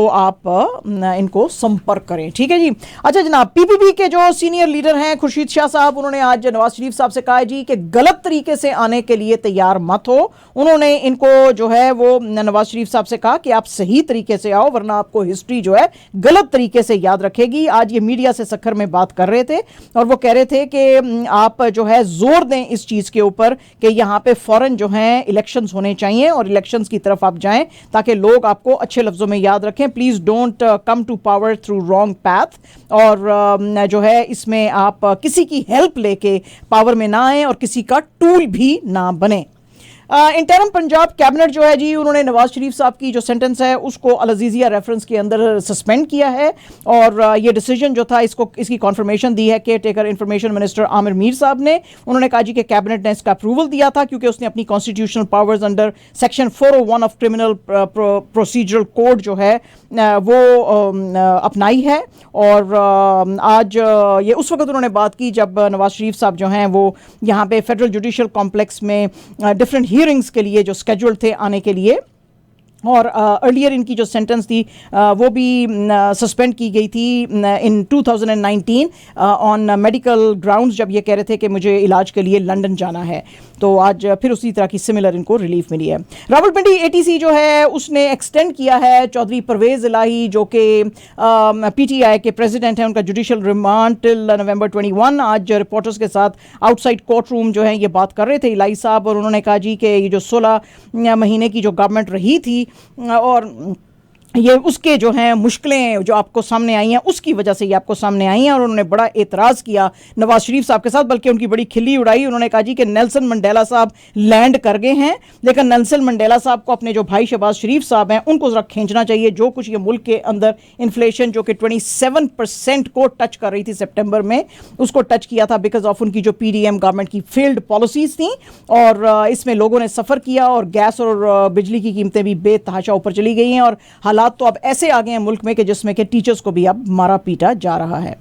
आप इनको संपर्क करें। ठीक है जी। अच्छा जनाब, पीपीपी के जो सीनियर लीडर हैं खुर्शीद शाह साहब, उन्होंने आज नवाज शरीफ साहब से कहा जी कि गलत तरीके से आने के लिए तैयार मत हो। उन्होंने इनको जो है वो नवाज शरीफ साहब से कहा कि आप सही तरीके से आओ, वरना आपको हिस्ट्री जो है गलत तरीके से याद रखेगी। आज ये मीडिया से सखर में बात कर रहे थे और वो कह रहे थे कि आप जो है जोर दें इस चीज के ऊपर कि यहाँ पे फौरन जो है इलेक्शंस होने चाहिए और इलेक्शंस की तरफ आप जाएं ताकि लोग आपको अच्छे लफ्जों में याद रखें। Please don't come to power through wrong path, और जो है इसमें आप किसी की हेल्प लेके पावर में ना आए और किसी का टूल भी ना बने। इंटरम पंजाब कैबिनेट जो है जी, उन्होंने नवाज शरीफ साहब की जो सेंटेंस है उसको अल अजीज़िया रेफरेंस के अंदर सस्पेंड किया है, और ये डिसीजन जो था इसकी कॉन्फर्मेशन दी है care taker information minister Aamir Mir साहब ने। उन्होंने कहा जी कि कैबिनेट ने इसका अप्रूवल दिया था क्योंकि उसने अपनी constitutional powers under section 401 of criminal procedural code जो है वो अपनाई है। और आज ये उस वक्त उन्होंने बात की जब नवाज शरीफ साहब जो हैं वो यहाँ पे फेडरल जुडिशल कॉम्प्लेक्स में डिफरेंट हियरिंग्स के लिए जो स्केड्यूल थे आने के लिए, और अर्लियर इनकी जो सेंटेंस थी वो भी सस्पेंड की गई थी इन 2019 ऑन मेडिकल ग्राउंड्स, जब ये कह रहे थे कि मुझे इलाज के लिए लंदन जाना है। तो आज फिर उसी तरह की सिमिलर इनको रिलीफ मिली है। रावलपिंडी एटीसी जो है उसने एक्सटेंड किया है चौधरी परवेज इलाही जो कि पीटीआई के प्रेसिडेंट हैं, उनका जुडिशल रिमांड टिल नवंबर 21। आज रिपोर्टर्स के साथ आउटसाइड कोर्ट रूम जो है ये बात कर रहे थे इलाही साहब, और उन्होंने कहा जी कि ये जो 16 महीने की जो गवर्नमेंट रही थी और ये उसके जो हैं मुश्किलें जो आपको सामने आई हैं उसकी वजह से ये आपको सामने आई हैं, और उन्होंने बड़ा एतराज़ किया नवाज शरीफ साहब के साथ, बल्कि उनकी बड़ी खिल्ली उड़ाई। उन्होंने कहा जी कि नेल्सन मंडेला साहब लैंड कर गए हैं, लेकिन नेल्सन मंडेला साहब को अपने जो भाई शहबाज शरीफ साहब हैं उनको ज़रा खींचना चाहिए। जो कुछ ये मुल्क के अंदर इन्फ्लेशन जो कि 27% को टच कर रही थी सितंबर में, उसको टच किया था बिकॉज ऑफ उनकी जो पीडीएम गवर्नमेंट की फेल्ड पॉलिसीज़ थी, और इसमें लोगों ने सफ़र किया और गैस और बिजली की कीमतें भी बेतहाशा ऊपर चली गई हैं, और हालात तो अब ऐसे आ गए हैं मुल्क में कि जिसमें कि टीचर्स को भी अब मारा पीटा जा रहा है।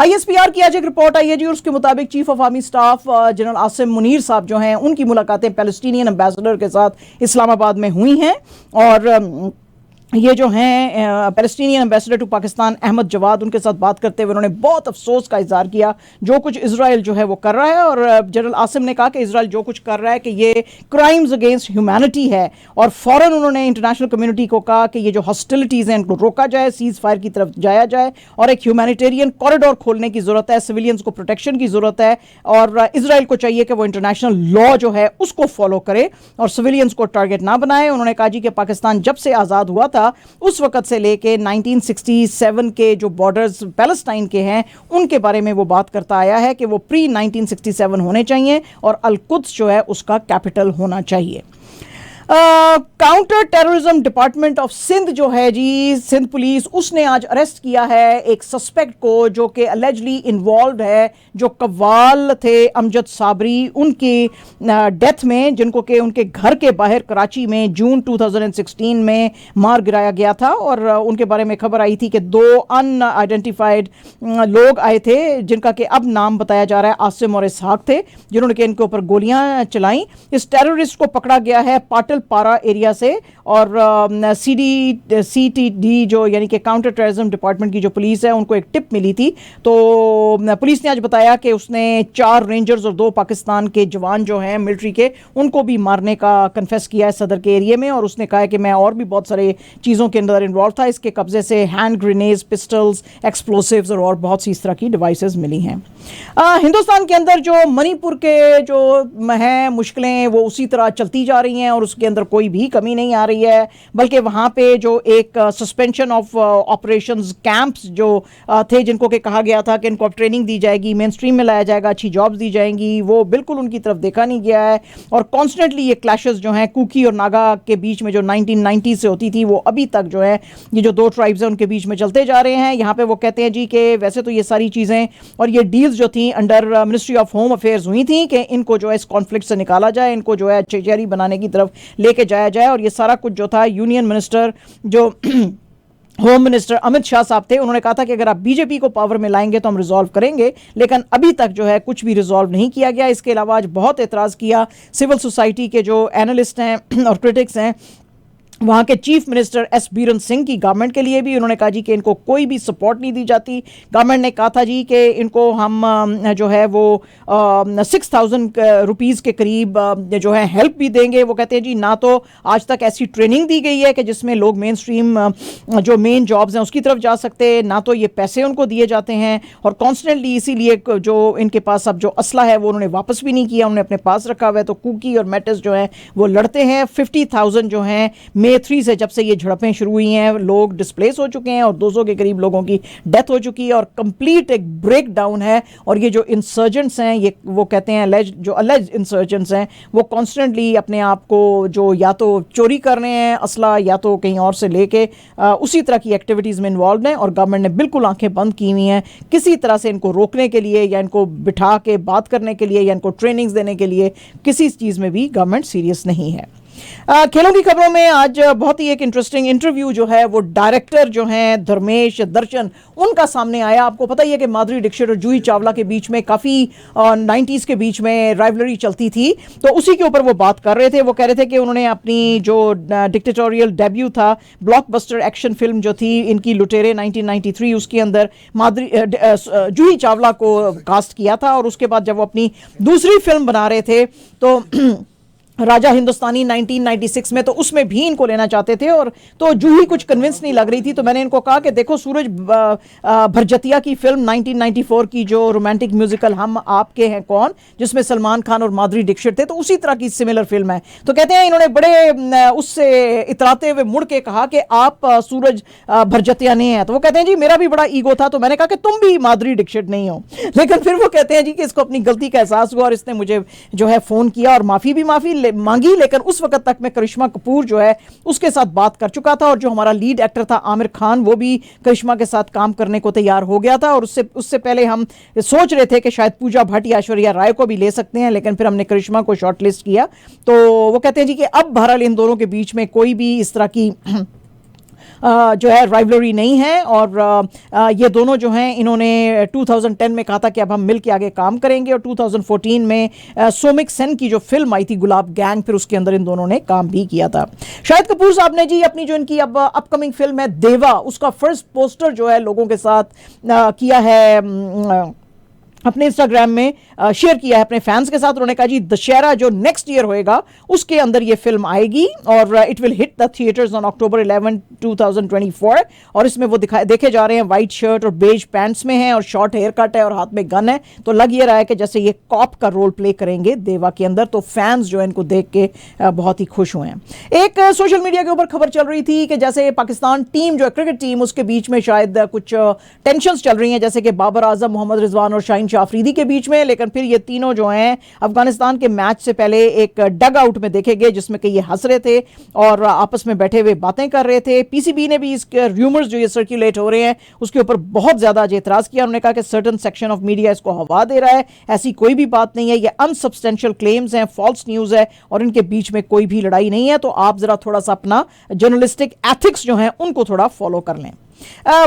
आईएसपीआर की आज एक रिपोर्ट आई है जी, और उसके मुताबिक chief of army staff general Asim Munir साहब जो हैं उनकी मुलाकातें पैलेस्टीनियन एम्बेसडर के साथ इस्लामाबाद में हुई हैं, और ये जो हैं Palestinian ambassador to Pakistan Ahmad Jawad, उनके साथ बात करते हुए उन्होंने बहुत अफसोस का इजहार किया जो कुछ इजराइल जो है वो कर रहा है, और जनरल आसिम ने कहा कि इजराइल जो कुछ कर रहा है कि ये क्राइम्स अगेंस्ट ह्यूमैनिटी है, और फ़ौरन उन्होंने इंटरनेशनल कम्युनिटी को कहा कि ये जो हॉस्टिलिटीज़ हैं इनको रोका जाए, सीज़ फायर की तरफ जाया जाए, और एक ह्यूमैनिटेरियन कॉरिडोर खोलने की ज़रूरत है, सिविलियंस को प्रोटेक्शन की ज़रूरत है, और इजराइल को चाहिए कि वो इंटरनेशनल लॉ जो है उसको फॉलो करे और सिविलियंस को टारगेट ना बनाए। उन्होंने कहा जी कि पाकिस्तान जब से आज़ाद हुआ था उस वक्त से लेके 1967 के जो बॉर्डर्स पैलेस्टाइन के हैं उनके बारे में वो बात करता आया है कि वो प्री 1967 होने चाहिए और अल-कुद्स जो है उसका कैपिटल होना चाहिए। Counter terrorism department of Sindh जो है जी, सिंध पुलिस, उसने आज अरेस्ट किया है एक सस्पेक्ट को जो कि अलेजली इन्वॉल्व है, जो कव्वाल थे अमजद साबरी उनकी डेथ में, जिनको कि उनके घर के बाहर कराची में जून 2016 में मार गिराया गया था, और उनके बारे में खबर आई थी कि 2 अनआइडेंटिफाइड लोग आए थे जिनका कि अब नाम बताया जा रहा है आसिम और इसहाक थे, जिन्होंने कि इनके ऊपर गोलियां चलाई। इस टेररिस्ट को पकड़ा गया है पाटल पारा एरिया से, और CTD जो यानी कि काउंटर टेररिज्म डिपार्टमेंट की जो पुलिस है उनको एक टिप मिली थी, तो पुलिस ने आज बताया कि उसने 4 रेंजर्स और 2 पाकिस्तान के जवान जो हैं मिलिट्री के उनको भी मारने का कन्फेस किया है सदर के एरिया में, और उसने कहा है कि मैं और भी बहुत सारे चीज़ों के अंदर इन्वॉल्व था। इसके कब्जे से हैंड ग्रेनेड्स, पिस्टल्स, एक्सप्लोसिव्स और बहुत सी इस तरह की डिवाइसेस मिली हैं। हिंदुस्तान के अंदर जो मणिपुर के जो हैं मुश्किलें वो उसी तरह चलती जा रही हैं और उसके अंदर कोई भी कमी नहीं आ रही है, बल्कि वहाँ पे जो एक सस्पेंशन ऑफ ऑपरेशंस कैंप्स जो थे जिनको कि कहा गया था कि इनको अब ट्रेनिंग दी जाएगी, मेन स्ट्रीम में लाया जाएगा, अच्छी जॉब्स दी जाएंगी, वो बिल्कुल उनकी तरफ देखा नहीं गया है, और कॉन्स्टेंटली ये क्लैशेस जो हैं कुकी और नागा के बीच में जो 1990 से होती थी वो अभी तक जो है ये जो 2 ट्राइब्स हैं उनके बीच में चलते जा रहे हैं। यहाँ पे वो कहते हैं जी कि वैसे तो ये सारी चीज़ें और ये डील्स जो थी under ministry of home affairs हुई थी कि इनको जो है इस कॉन्फ्लिक्ट से निकाला जाए, इनको जो है अच्छे शहरी बनाने की तरफ लेके जाया जाए, और ये सारा कुछ जो था यूनियन मिनिस्टर जो होम मिनिस्टर अमित शाह साहब थे, उन्होंने कहा था कि अगर आप बीजेपी को पावर में लाएंगे तो हम रिजॉल्व करेंगे, लेकिन अभी तक जो है कुछ भी रिजॉल्व नहीं किया गया। इसके अलावा आज बहुत एतराज़ किया सिविल सोसाइटी के जो एनालिस्ट हैं और क्रिटिक्स हैं, वहाँ के chief minister S Biran Singh की गवर्नमेंट के लिए भी उन्होंने कहा जी कि इनको कोई भी सपोर्ट नहीं दी जाती। गवर्नमेंट ने कहा था जी कि इनको हम जो है वो 6,000 रुपीज़ के करीब जो है हेल्प भी देंगे। वो कहते हैं जी ना तो आज तक ऐसी ट्रेनिंग दी गई है कि जिसमें लोग मेन स्ट्रीम जो मेन जॉब्स हैं उसकी तरफ जा सकते, ना तो ये पैसे उनको दिए जाते हैं, और कॉन्स्टेंटली इसीलिए जो इनके पास अब जो असला है वो उन्होंने वापस भी नहीं किया, उन्होंने अपने पास रखा हुआ है। तो कुकी और मेटिस जो है वो लड़ते हैं। 50,000 जो हैं May 3 से जब से ये झड़पें शुरू हुई हैं लोग डिस्प्लेस हो चुके हैं और 200 के करीब लोगों की डेथ हो चुकी है और कंप्लीट एक ब्रेक डाउन है। और ये जो इंसर्जेंट्स हैं ये वो कहते हैं जो अलेज इंसर्जेंट्स हैं वो कॉन्स्टेंटली अपने आप को जो या तो चोरी कर रहे हैं असला या तो कहीं और से लेके उसी तरह की एक्टिविटीज़ में इन्वॉल्व हैं। और गवर्नमेंट ने बिल्कुल आंखें बंद की हुई हैं किसी तरह से इनको रोकने के लिए या इनको बिठा के बात करने के लिए या इनको ट्रेनिंग्स देने के लिए किसी चीज़ में भी गवर्नमेंट सीरियस नहीं है। खेलों की खबरों में आज बहुत ही एक इंटरेस्टिंग इंटरव्यू जो है वो डायरेक्टर जो हैं धर्मेश दर्शन उनका सामने आया। आपको पता ही है कि माधुरी दीक्षित और जूही चावला के बीच में काफ़ी 90s के बीच में राइवलरी चलती थी, तो उसी के ऊपर वो बात कर रहे थे। वो कह रहे थे कि उन्होंने अपनी जो डिक्टेटोरियल डेब्यू था ब्लॉकबस्टर एक्शन फिल्म जो थी इनकी लुटेरे 1993 उसके अंदर जूही चावला को कास्ट किया था, और उसके बाद जब वो अपनी दूसरी फिल्म बना रहे थे तो राजा हिंदुस्तानी 1996 में तो उसमें भी इनको लेना चाहते थे, और तो जूही कुछ कन्विंस नहीं लग रही थी। तो मैंने इनको कहा कि देखो सूरज भरजतिया की फिल्म 1994 की जो रोमांटिक म्यूजिकल हम आपके हैं कौन जिसमें सलमान खान और माधुरी दीक्षित थे, तो उसी तरह की सिमिलर फिल्म है। तो कहते हैं इन्होंने बड़े उससे इतराते हुए मुड़ के कहा कि आप सूरज भरजतिया नहीं है। तो वो कहते हैं जी मेरा भी बड़ा ईगो था, तो मैंने कहा कि तुम भी माधुरी दीक्षित नहीं हो। लेकिन फिर वो कहते हैं जी कि इसको अपनी गलती का एहसास हुआ और इसने मुझे जो है फ़ोन किया और माफ़ी मांगी, लेकिन उस वक्त तक मैं करिश्मा कपूर जो है उसके साथ बात कर चुका था, और जो हमारा लीड एक्टर था आमिर खान वो भी करिश्मा के साथ काम करने को तैयार हो गया था। और उससे पहले हम सोच रहे थे कि शायद पूजा भट्ट या ऐश्वर्या राय को भी ले सकते हैं, लेकिन फिर हमने करिश्मा को शॉर्टलिस्ट किया। तो वो कहते हैं जी कि अब बहरहाल इन दोनों के बीच में कोई भी इस तरह की जो है राइवलरी नहीं है, और ये दोनों जो हैं इन्होंने 2010 में कहा था कि अब हम मिल के आगे काम करेंगे, और 2014 में सोमिक सेन की जो फिल्म आई थी गुलाब गैंग फिर उसके अंदर इन दोनों ने काम भी किया था। शाहिद कपूर साहब ने जी अपनी जो इनकी अब अपकमिंग फिल्म है देवा उसका फर्स्ट पोस्टर जो है लोगों के साथ किया है, अपने इंस्टाग्राम में शेयर किया है अपने फैंस के साथ। उन्होंने कहा जी दशहरा जो नेक्स्ट ईयर होएगा उसके अंदर ये फिल्म आएगी और it will hit the theatres on October 11, 2024। और इसमें वो देखे जा रहे हैं वाइट शर्ट और बेज पैंट्स में हैं और शॉर्ट हेयर कट है और हाथ में गन है, तो लग ये रहा है कि जैसे ये कॉप का रोल प्ले करेंगे देवा के अंदर। तो फैंस जो है इनको देख के बहुत ही खुश हुए हैं। एक सोशल मीडिया के ऊपर खबर चल रही थी कि जैसे पाकिस्तान टीम जो है क्रिकेट टीम उसके बीच में शायद कुछ टेंशन चल रही हैं, जैसे कि बाबर आजम, मोहम्मद रिजवान और शाहीन शाह अफरीदी के बीच में। लेकिन फिर ये तीनों जो हैं अफगानिस्तान के मैच से पहले एक डग आउट में देखे गए जिसमें कि ये हंस रहे थे और आपस में बैठे हुए बातें कर रहे थे। पीसीबी ने भी इसके र्यूमर्स जो ये सर्कुलेट हो रहे हैं उसके ऊपर बहुत ज्यादा आज एतराज किया। उन्होंने कहा कि सर्टन सेक्शन ऑफ मीडिया इसको हवा दे रहा है, ऐसी कोई भी बात नहीं है, ये अनसब्सटेंशियल क्लेम्स हैं, फॉल्स न्यूज है और इनके बीच में कोई भी लड़ाई नहीं है। तो आप जरा थोड़ा सा अपना जर्नलिस्टिक एथिक्स जो है उनको थोड़ा फॉलो कर लें।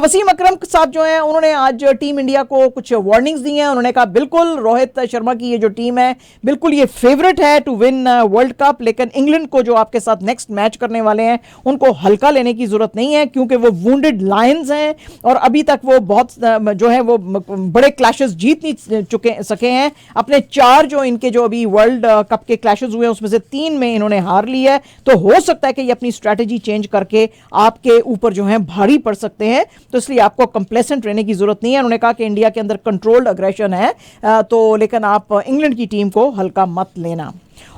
वसीम अकरम साहब जो हैं उन्होंने आज टीम इंडिया को कुछ वार्निंग्स दी हैं। उन्होंने कहा बिल्कुल रोहित शर्मा की ये जो टीम है बिल्कुल ये फेवरेट है टू विन वर्ल्ड कप, लेकिन इंग्लैंड को जो आपके साथ नेक्स्ट मैच करने वाले हैं उनको हल्का लेने की जरूरत नहीं है क्योंकि वो वुंडेड लायंस हैं और अभी तक वो बहुत जो है वो बड़े क्लैशेस जीत नहीं सके हैं। अपने 4 जो इनके जो अभी वर्ल्ड कप के क्लैशेस हुए हैं उसमें से 3 में इन्होंने हार ली है। तो हो सकता है कि ये अपनी स्ट्रैटेजी चेंज करके आपके ऊपर जो है भारी पड़ सकते हैं, तो इसलिए आपको कंप्लेसेंट रहने की जरूरत नहीं है। उन्होंने कहा कि इंडिया के अंदर कंट्रोल्ड अग्रेशन है तो लेकिन आप इंग्लैंड की टीम को हल्का मत लेना।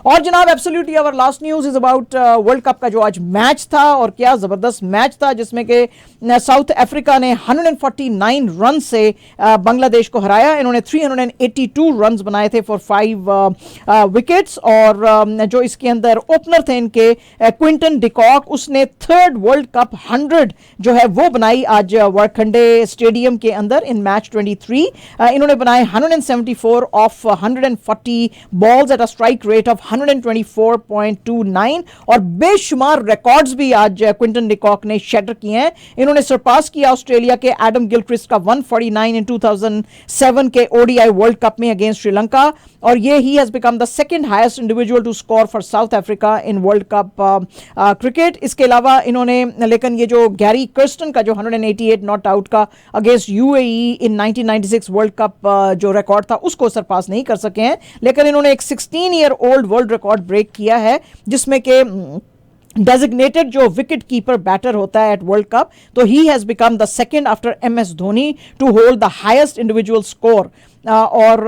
और जनाब absolutely our last news is about world cup का जो आज मैच था और क्या जबरदस्त मैच था जिसमें कि साउथ अफ्रीका ने 149 रन से बांग्लादेश को हराया। इन्होंने 382 रन बनाए थे फॉर 5 विकेट्स और जो इसके अंदर ओपनर थे इनके क्विंटन डिकॉक, उसने 3rd वर्ल्ड कप 100 जो है वो बनाई आज वारखंडे स्टेडियम के अंदर इन मैच 23। इन्होंने बनाए 174 of 140 balls at a strike rate of of 124.29 और बेशुमार रिकॉर्ड्स भी आज क्विंटन डिकॉक ने शैटर किए हैं। इन्होंने सरपास किया ऑस्ट्रेलिया के एडम गिलक्रिस्ट का 149 इन 2007 के ओडीआई वर्ल्ड कप में अगेंस्ट श्रीलंका, और ये ही has become the second highest individual to score for South Africa in world cup cricket. इसके अलावा इन्होंने, लेकिन ये जो गैरी कर्स्टन का जो 188 नॉट आउट का अगेंस्ट यूएई इन 1996 वर्ल्ड कप जो रिकॉर्ड था उसको सरपास नहीं कर सके हैं, लेकिन इन्होंने एक 16 year old world record break किया है जिसमें के डेजिग्नेटेड जो विकेट कीपर बैटर होता है एट वर्ल्ड कप, तो he has become the second after MS Dhoni to hold the highest individual score. और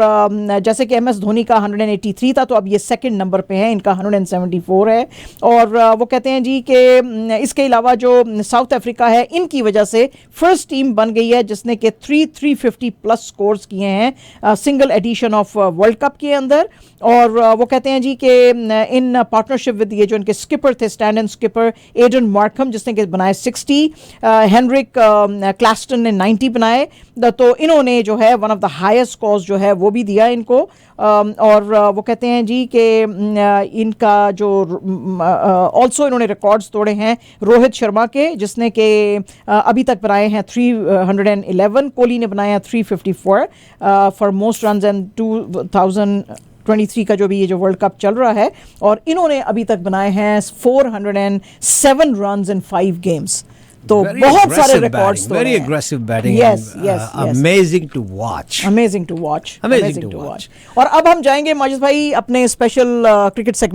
जैसे कि एमएस धोनी का 183 था, तो अब ये सेकंड नंबर पे है, इनका 174 है। और वो कहते हैं जी कि इसके अलावा जो साउथ अफ्रीका है, इनकी वजह से फर्स्ट टीम बन गई है जिसने कि 350 प्लस स्कोर्स किए हैं single edition of world cup के अंदर। और वो कहते हैं जी कि इन पार्टनरशिप विद ये जो इनके स्किपर थे, stand and skipper Aiden Markram, जिसने कि बनाए 60, हेनरिक क्लास्टन ने 90 बनाए, तो इन्होंने जो है वन ऑफ द हाईएस्ट जो है वो भी दिया इनको। और वो कहते हैं जी कि इनका जो ऑल्सो इन्होंने रिकॉर्ड्स तोड़े हैं रोहित शर्मा के, जिसने कि अभी तक बनाए हैं 311, कोहली ने बनाए हैं 354 फॉर मोस्ट रन्स एंड 2023 का जो भी ये जो वर्ल्ड कप चल रहा है, और इन्होंने अभी तक बनाए हैं 407 रन्स इन 5 गेम्स। तो बहुत सारे records, very aggressive batting, amazing to watch, amazing to watch. और अब हम जाएंगे माजिद भाई अपने स्पेशल क्रिकेट सेगमेंट